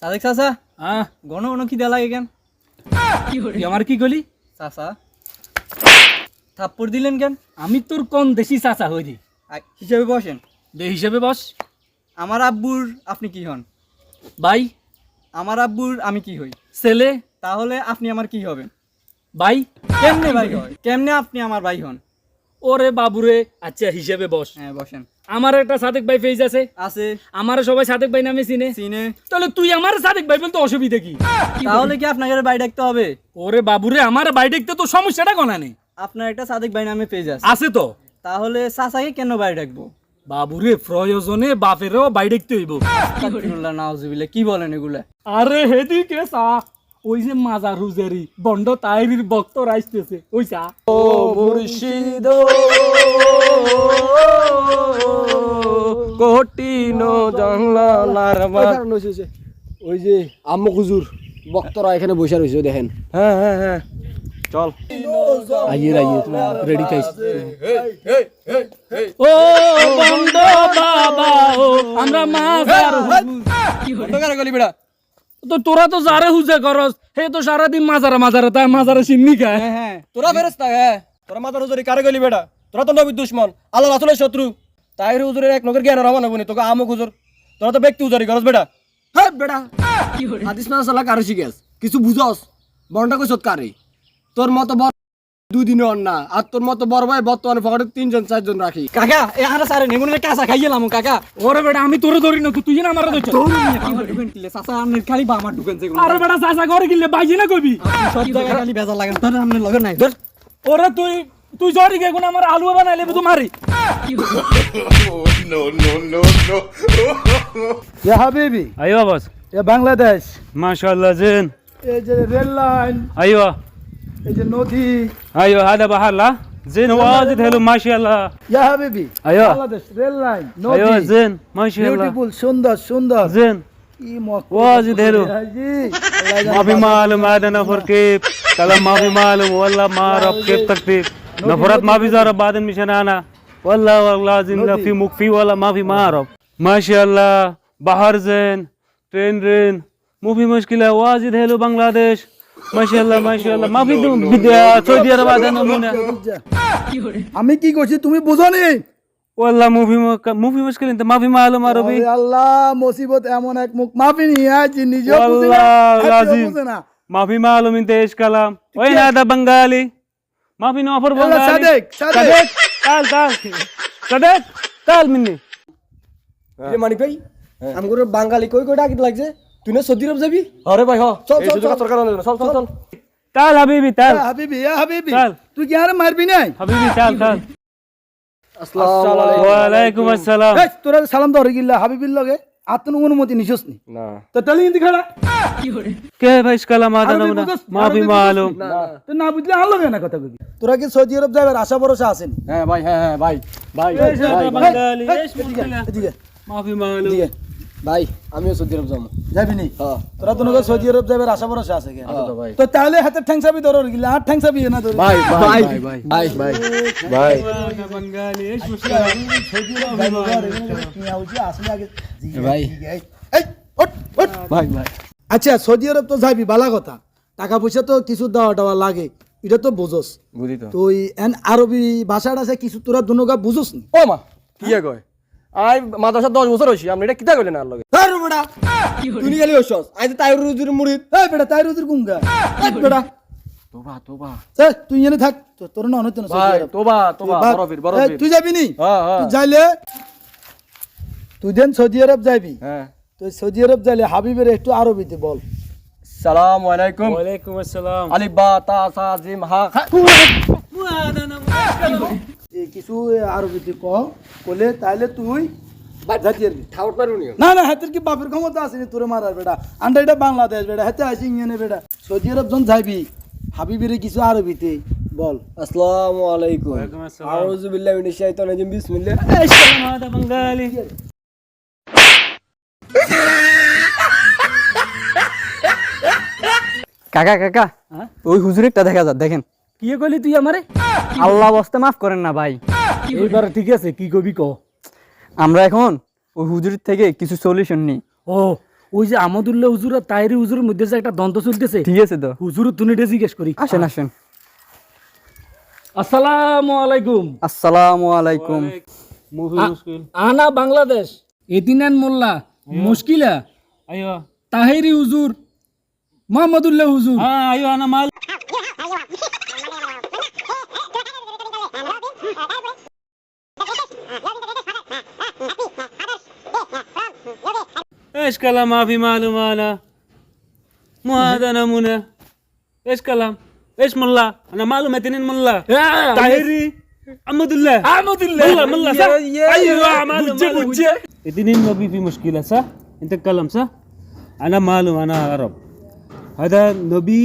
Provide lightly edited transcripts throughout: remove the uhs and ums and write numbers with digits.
সাদেক চাচা ঘন ঘন খিদা লাগে কেন? তুই আমার কি কলি? চাচা থাপ্পড় দিলেন কেন? আমি তোর কোন দেশি চাচা হই রে? হিসেবে বসেন। দে হিসেবে বস। আমার আব্বুর আপনি কি হন? ভাই। আমার আব্বুর আমি কি হই? ছেলে। তাহলে আপনি আমার কি হবেন? ভাই। কেমনে ভাই হয়? কেমনে আপনি আমার ভাই হন? ওরে বাবুরে, আচ্ছা হিসেবে বস। হ্যাঁ বসেন। আমার একটা সাদেক ভাই পেজ আছে। আছে। আমার সবাই সাদেক ভাই নামে চিনে। চিনে। তাহলে তুই আমার সাদেক ভাই বলতে অসুবিধা কি? তাহলে কি আপনাকে ভাই ডাকতে হবে? ওরে বাবুরে, আমার ভাই দেখতে তো সমস্যাটা কোনা নেই। আপনার একটা সাদেক ভাই নামে পেজ আছে। আছে তো। তাহলে চাচাকে কেন ভাই ডাকবো? বাবুরে, প্রয়োজনে বাপেরও ভাই দেখতে হইব। আস্তাগফিরুল্লাহ, নাউজুবিল্লাহ, কি বলেন এগুলা? আরে হেদিকে চা, ওই যে মাজার হুজারি বন্ড তাইরির ভক্ত রাইতেছে ওই চা। ও মুর্শিদ কঠিন জঙ্গলার ওই যে আম্মু হুজুর বক্তরা এখানে বসে রয়েছে দেখেন। হ্যাঁ হ্যাঁ হ্যাঁ চল আইয়ে তুমি রেডি থাইস। ও বন্ড বাবা ও আমরা মাজার গলি বেড়া তো তোরা তো যারে হুজে করস হে তো সারাদিন মাজারে মাজারে তাই মাজারে সিন্নি খায়। হ্যাঁ তোরা ফেরেস্তা হ্যাঁ, তোরা মাতার হুজুরি কারে গলি বেটা, তোরা তো নবীর দুশ্মন, আল্লাহ রাসূলের শত্রু। তাইর হুজুরের এক নগর জ্ঞান রহমান হবনি তোকে আমুক হুজুর, তোরা তো ব্যক্তি হুজুরি করস বেটা। হ্যাঁ বেটা হাদিস না সালা কারে শিখেস কিছু বুঝস? বড়টা কইছত কারে? তোর মতো বড় দুই দিনে অন না, আর তোর মতো বড় ভাই বর্তমানে পকেটে 3 জন 4 জন রাখি। কাকা এ আরে সারে নেমুনে কাঁচা খাইলাম কাকা। ওরে বেটা আমি তোরে ধরি না, তুই না আমারে ধরছ। ঢুকেন কিলে চাচা আমনে খালি বা আমার ঢুকেন যেগুলো। আরে বেটা চাচা করে গিলে বাইজি না কবি। সব জায়গায় খালি বেজা লাগান তোর আমনে লগে নাই ধর। ওরে তুই জরি গে কোন আমার আলু বানাইলে তো মারি। ইয়া হাবিবি আইও বস। এ বাংলাদেশ, মাশাআল্লাহ জিন। এই যে রেল লাইন, আইও এই যে নদী। আইও হাদা বাহারলা জিন ওয়াজিদ হেলো মাশাআল্লাহ। ইয়া হাবিবি আইও। বাংলাদেশ রেল লাইন আইও নদী জিন মাশাআল্লাহ বিউটিফুল সুন্দর সুন্দর জিন কি মক্কা ওয়াজিদ হেলো জি ما في معلوم هذا نفر كيف كلام ما في معلوم والله ما اعرف كيف تكتيب نفرات ما في زار بعد مشان انا والله لازم لا في مكفي ولا ما في ما اعرف ما شاء الله بحر زين ट्रेन रेन مو في مشكله واجد حلو بنگلاديش ما شاء الله ما شاء الله ما في سعودي عرب هذا نمونه আমি কি করছি তুমি বুঝো নি? والله مو في مشكله انت ما في معلوم عربي আরে আল্লাহ মুসিবত এমন এক মুখ মাফি নিয়ে আছি নিজেও বুঝি না والله হাতেও لازم বুঝে না। ما في معلوم انت ايش كلام وين هذا بنغالي ما في نوفر بنغالي صديق تعال صديق تعال مني এ মানিক ভাই আমগুলো বাঙালি কই কই ডাকিতে লাগছে, তুই না সৌদি আরব যাবি? আরে ভাই হ চল চল চল সরকার চল চল চল تعال حبيبي تعال হাবিবি ইয়া হাবিবি চল। তুই কি আর মারবি নাই? حبيبي تعال আসসালামু আলাইকুম। وعليكم السلام এই তোরা সালাম দরে গিল্লা হাবিবির লগে আত্মন অনুমতি নিছস নি? না তো তাহলে ইন্দি খাড়া كيف ايش كلام هذا عربي نمونه بقص- ما في عربي معلوم بقص- তো না বুঝলে আর লগে না কথা কবি। তোরা কি সৌদি আরব যাবার আশা ভরসা আছেন? হ্যাঁ ভাই হ্যাঁ হ্যাঁ ভাই ভাই ايش هذا بنغالي ايش এদিকে مشكله এদিকে ما في معلوم এদিকে ভাই আমিও সৌদি আরব যাবো। যাবি নি? হ্যাঁ তোরা তো নগর সৌদি আরব যাবার আশা ভরসা আছে কেন? আছে তো ভাই। তো তাহলে হাতে ঠ্যাংসাবি ধরো গিলা আর ঠ্যাংসাবি না ধরে ভাই ভাই ভাই ভাই ভাই ভাই بنغالي ايش مشكله ভাই ভাই ভাই আচ্ছা সৌদি আরব তো যাবি বালা কথা, টাকা পয়সা তো কিছু দেওয়া টাওয়া লাগে, এটা তো বুঝোস। বুঝি তো। তো এন আরবি ভাষাটা আছে কিছু তোরা দুনগা বুঝোস নি? ও মা কি কয় আই মাদ্রাসা 10 বছর হইছি, আপনি এটা কিতা কইলেন আর লগে? আরে বেটা তুই খালি হইছস আই তো তাইর রুজুর মুরিদ। এই বেটা তাই রুজির গুঙ্গা এই বেটা তোবা তোবা এই তুই এনে থাক তোর না অনেক না সৌদি ভাই আরব। তোবা তোবা ভাগ। বড় বড় এই, তুই যাবি নি? হ্যাঁ হ্যাঁ তুই যাইলে তুই দেন সৌদি আরব যাবি, হ্যাঁ তুই সৌদি আরব যাইলে হাবিবের একটু আরবিতে বল। আসসালামু আলাইকুম وعليكم السلام আলিফ বা তা সা জিম হা খা। এই কিছু আরবিতে কলে তাইলে তুই যাইতে পারবি। ঠাউট মারুনি না না হাতের কি বাপের ক্ষমতা আছে নি তোরে মারার বেটা, আন্ডা এটা বাংলাদেশ বেটা, হাতে আসি ইংনে বেটা। সৌদি আরব যখন যাইবি হাবিবের কিছু আরবিতে বল। আসসালামু আলাইকুম ওয়ালাইকুম আসসালাম। আউযু বিল্লাহি মিনাশ শাইতানির রাজিম বিসমিল্লাহ। ايش كلام هذا بنغالي কাকা কাকা ওই হুজুরেরটা দেখা যাক দেখেন। কি কইলি তুই আমারে? আল্লাহ বস্তে মাফ করেন না ভাই। এইবার ঠিক আছে কি কবি ক। আমরা এখন ওই হুজুরের থেকে কিছু সলিউশন নিই। ও ওই যে আমাদুল্লাহ হুজুর আর তাহেরি হুজুরের মধ্যে যে একটা দ্বন্দ্ব চলতেছে, ঠিক আছে তো, হুজুর তুমি এটা জিজ্ঞেস করি। আসেন আসেন। আসসালামু আলাইকুম। আসসালামু আলাইকুম। मुफी मुश्किल আনা বাংলাদেশ এদিনান মোল্লা মুশকিলা ايوه তাহেরি হুজুর মোহাম্মদুল্লাহ হুজুর। हाँ ايوه انا مال ايش كلام ما في معلوم انا مو هذا نمونه ايش كلام ايش ملا انا معلومه تنين ملا طاهري محمد الله আহমদুল্লাহ ملا ملا صح ايوه معلوم বুঝছে বুঝছে। اثنين ما في مشكله صح انت تتكلم صح انا معلوم انا عرب هذا نبي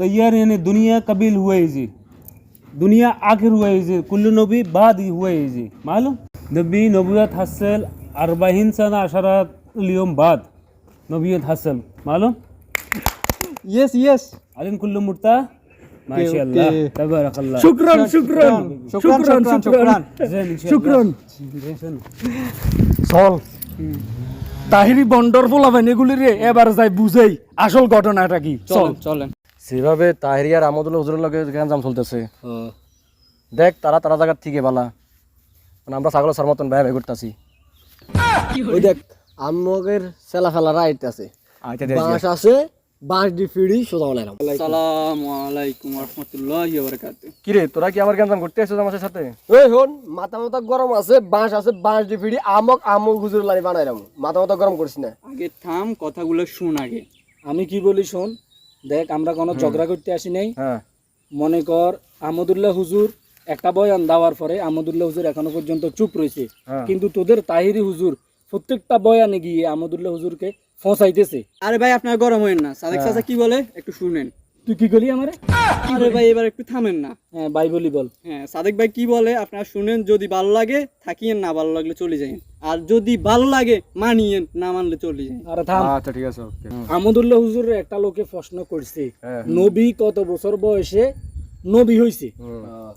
तैयार यानी दुनिया कबील हुआ है जी दुनिया आखिर हुआ है जी कुल्लू नबी बाद ही हुआ है जी मालूम नबी नबूयत हासिल 40 सना अशरत اليوم बाद नबूयत हासिल मालूम ইয়েস ইয়েস। علم كل مرتاح ما شاء الله تبارك الله শুকরান শুকরান শুকরান শুকরান زين ان شاء শুকরান। الله زين চল তাহেরি বন্ডর ফলাবেন এগুলি রে এবার যাই বুঝেই আসল ঘটনাটা কি। চল চলেন চলেন। সেভাবে তাহেরি আর আমাদুল্লাহ হুজুরের লগে গ্যাঞ্জাম চলতেছে, দেখ তারা তারা জায়গার থেকে বালা, মানে আমরা ছাগলের সরমতন ব্যয় ব্যয় করতেছি। ওই দেখ আমগের সেলা ফেলা রাইট আছে, বাঁশ আছে, বাঁশ দি ফিড়ি সোজা বলাইলাম। আসসালামু আলাইকুম ওয়া রাহমাতুল্লাহি ওয়া বারাকাতুহু। কি রে তোরা কি আমার গ্যাঞ্জাম করতে আসছিস আমার সাথে? ওই হন মাথা মাথা গরম আছে, বাঁশ আছে, বাঁশ দি ফিড়ি আমক হুজুর লানি বানাইলাম, মাথা মাথা গরম করিস না। আগে থাম, কথাগুলো শুন আগে। আমি কি বলি শোন, দেখ আমরা কোনো ঝগড়া করতে আসি নাই। হ্যাঁ মনে কর আমদুল্লাহ হুজুর একটা বয়ান দেওয়ার পরে আমদুল্লাহ হুজুর এখনো পর্যন্ত চুপ রয়েছে, কিন্তু তোদের তাহিরি হুজুর প্রত্যেকটা বয়ানে গিয়ে আমদুল্লাহ হুজুরকে ফসাইতেছে। আরে ভাই আপনারা গরম হইেন না, সাদেক চাচা কি বলে একটু শুনেন। তুই কি করলি আমারে? আরে ভাই এবার একটু থামেন না। হ্যাঁ ভাই বলি বল। হ্যাঁ সাদেক ভাই কি বলে আপনারা শুনেন, যদি ভালো লাগে থাকিয়েন, না ভালো লাগলে চলে যাবেন, আর যদি ভালো লাগে মানিয়েন, না মানলে চলে যাবেন। আরে থাম। আচ্ছা ঠিক আছে ওকে। আমদুল্লাহ হুজুরের একটা লোকে প্রশ্ন করছে নবী কত বছর বয়সে নবী হইছে,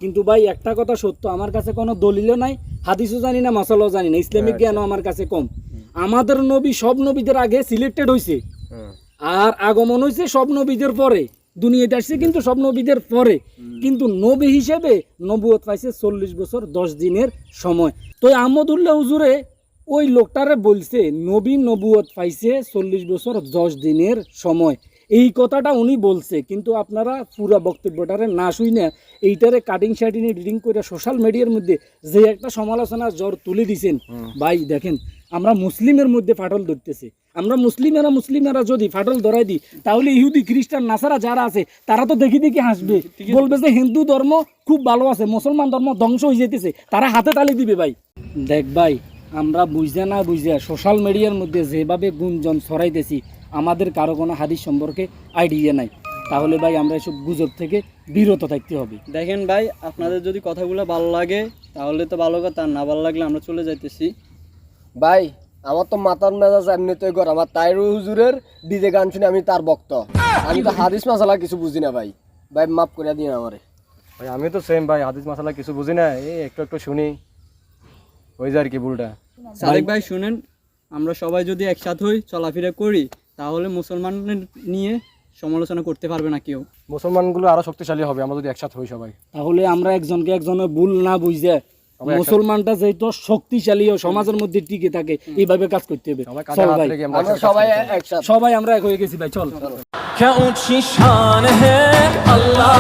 কিন্তু ভাই একটা কথা সত্য, আমার কাছে কোনো দলিলও নাই, হাদিসও জানি না, মাসালাও জানি না, ইসলামিক জ্ঞানও আমার কাছে কম। আমাদের নবী সব নবীদের আগে সিলেক্টেড হইছে, আর আগমন হইছে সব নবীদের পরে, দুনিয়াতে আসছে কিন্তু সব নবীদের পরে, কিন্তু নবী হিসেবে নবুয়ত পাইছে 40 বছর 10 দিনের সময়। তো আহমদুল্লাহ হুজুরে ওই লোকটারে বলছে নবী নবুয়ত পাইছে 40 বছর 10 দিনের সময়, এই কথাটা উনি বলছে। কিন্তু আপনারা পুরা বক্তব্যটারে না শুনে এইটারে কাটিং শাটিং এডিটিং করে সোশ্যাল মিডিয়ার মধ্যে যে একটা সমালোচনার জ্বর তুলে দিছেন, ভাই দেখেন আমরা মুসলিমের মধ্যে ফাটল ধরতেছে, আমরা মুসলিমেরা যদি ফাটল ধরাই দিই তাহলে ইহুদি খ্রিস্টান নাসারা যারা আছে তারা তো দেখি দেখি হাসবে, বলবে যে হিন্দু ধর্ম খুব ভালো আছে, মুসলমান ধর্ম ধ্বংস হয়ে যেতেছে, তারা হাতে তালি দিবে। ভাই দেখ ভাই আমরা বুঝে না বুঝে সোশ্যাল মিডিয়ার মধ্যে যেভাবে গুঞ্জন ছড়াইতেছি, আমাদের কারো কোনো হাদিস সম্পর্কে আইডিয়া নাই, তাহলে ভাই আমরা এসব গুজব থেকে বিরত থাকতে হবে। দেখেন ভাই আপনাদের যদি কথাগুলো ভালো লাগে তাহলে তো ভালো কথা, আর না ভালো লাগলে আমরা চলে যাইতেছি। ভাই আমার তো মাথার মেজাজ এমনিতেই গরম, আমার তাইরু হুজুরের ডিজে গান শুনে আমি তার ভক্ত, আমি তো হাদিস মাসালা কিছু বুঝি না ভাই, ভাই মাফ করে দিন আমারে। ভাই আমি তো সেম ভাই, হাদিস মাসালা কিছু বুঝি না, এই একটু একটু শুনি হয়ে যায় আর কি ভুলটা। সাদেক ভাই শুনেন, আমরা সবাই যদি একসাথে হই, চলাফেরা করি, তাহলে মুসলমানদের নিয়ে সমালোচনা করতে পারবে না কেউ। মুসলমানগুলো আরো শক্তিশালী হবে আমরা যদি একসাথে হই সবাই। তাহলে আমরা একজনকে একজনের ভুল না বুঝে মুসলমানটা যেহেতু শক্তিশালী ও সমাজের মধ্যে টিকে থাকে এইভাবে কাজ করতে হবে। চল ভাই আমরা সবাই একসাথে, সবাই আমরা এক হয়ে গেছি ভাই, চল। क्या ऊंची शान है अल्लाह